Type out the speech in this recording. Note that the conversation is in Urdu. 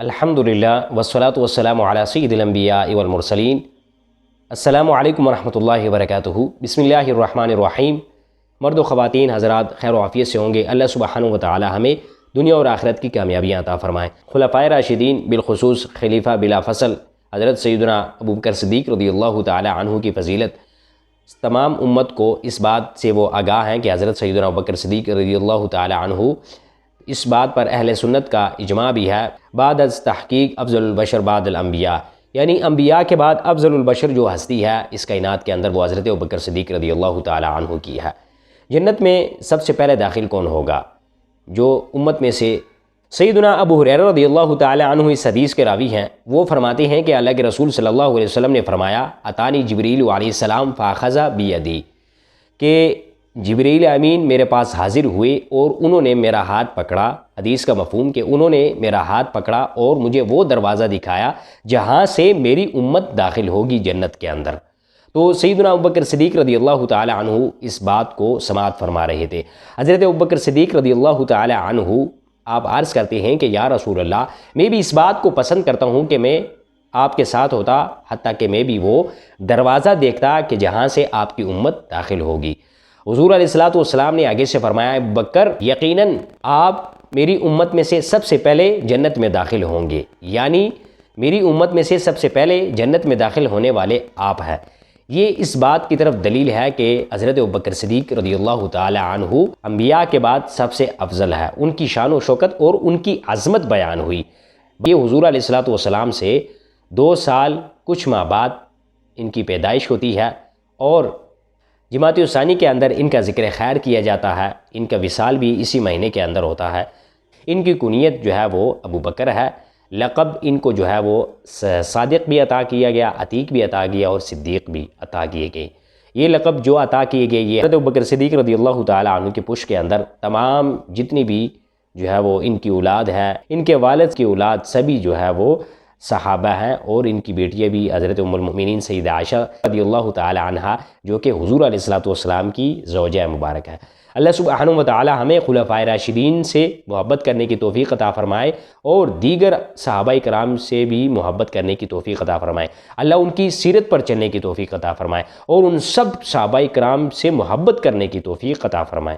الحمدللہ والصلاۃ والسلام علی سید الانبیاء والمرسلین۔ السلام علیکم ورحمۃ اللہ وبرکاتہ۔ بسم اللہ الرحمن الرحیم۔ مرد و خواتین حضرات خیر و عافیت سے ہوں گے۔ اللہ سبحانہ و تعالی ہمیں دنیا اور آخرت کی کامیابیاں عطا فرمائیں۔ خلفائے راشدین بالخصوص خلیفہ بلا فصل حضرت سیدنا ابوبکر صدیق رضی اللہ تعالی عنہ کی فضیلت تمام امت کو اس بات سے وہ آگاہ ہیں کہ حضرت سیدنا ابوبکر صدیق رضی اللہ تعالی عنہ اس بات پر اہل سنت کا اجماع بھی ہے، بعد از تحقیق افضل البشر بعد الانبیاء، یعنی انبیاء کے بعد افضل البشر جو ہستی ہے اس کائنات کے اندر وہ حضرت ابوبکر صدیق رضی اللہ تعالی عنہ کی ہے۔ جنت میں سب سے پہلے داخل کون ہوگا؟ جو امت میں سے سیدنا ابو ہریرہ رضی اللہ تعالی عنہ اس حدیث کے راوی ہیں، وہ فرماتے ہیں کہ اللہ کے رسول صلی اللہ علیہ وسلم نے فرمایا اتانی جبریل علیہ السلام فاخذ بیدی، کہ جبریل امین میرے پاس حاضر ہوئے اور انہوں نے میرا ہاتھ پکڑا۔ حدیث کا مفہوم کہ انہوں نے میرا ہاتھ پکڑا اور مجھے وہ دروازہ دکھایا جہاں سے میری امت داخل ہوگی جنت کے اندر۔ تو سیدنا ابوبکر صدیق رضی اللہ تعالی عنہ اس بات کو سماعت فرما رہے تھے۔ حضرت ابوبکر صدیق رضی اللہ تعالی عنہ آپ عرض کرتے ہیں کہ یا رسول اللہ، میں بھی اس بات کو پسند کرتا ہوں کہ میں آپ کے ساتھ ہوتا، حتیٰ کہ میں بھی وہ دروازہ دیکھتا کہ جہاں سے آپ کی امت داخل ہوگی۔ حضور علیہ السلام نے آگے سے فرمایا ابوبکر یقیناً آپ میری امت میں سے سب سے پہلے جنت میں داخل ہوں گے، یعنی میری امت میں سے سب سے پہلے جنت میں داخل ہونے والے آپ ہیں۔ یہ اس بات کی طرف دلیل ہے کہ حضرت ابوبکر صدیق رضی اللہ تعالی عنہ انبیاء کے بعد سب سے افضل ہے۔ ان کی شان و شوکت اور ان کی عظمت بیان ہوئی۔ یہ حضور علیہ السلام سے 2 سال کچھ ماہ بعد ان کی پیدائش ہوتی ہے اور جماعت ثانی کے اندر ان کا ذکر خیر کیا جاتا ہے۔ ان کا وصال بھی اسی مہینے کے اندر ہوتا ہے۔ ان کی کنیت جو ہے وہ ابو بکر ہے۔ لقب ان کو جو ہے وہ صادق بھی عطا کیا گیا، عتیق بھی عطا کیا اور صدیق بھی عطا کیے گئے۔ یہ لقب جو عطا کیے گئے یہ حضرت ابوبکر صدیق رضی اللہ تعالی عنہ کے پشت کے اندر تمام جتنی بھی جو ہے وہ ان کی اولاد ہے، ان کے والد کی اولاد سبھی جو ہے وہ صحابہ ہیں، اور ان کی بیٹیاں بھی حضرت ام المؤمنین سیدہ عائشہ رضی اللہ تعالی عنہا جو کہ حضور علیہ السلام کی زوجہ مبارک ہے۔ اللہ سبحانہ و تعالی ہمیں خلفائے راشدین سے محبت کرنے کی توفیق عطا فرمائے اور دیگر صحابہ کرام سے بھی محبت کرنے کی توفیق عطا فرمائے۔ اللہ ان کی سیرت پر چلنے کی توفیق عطا فرمائے اور ان سب صحابہ کرام سے محبت کرنے کی توفیق عطا فرمائے۔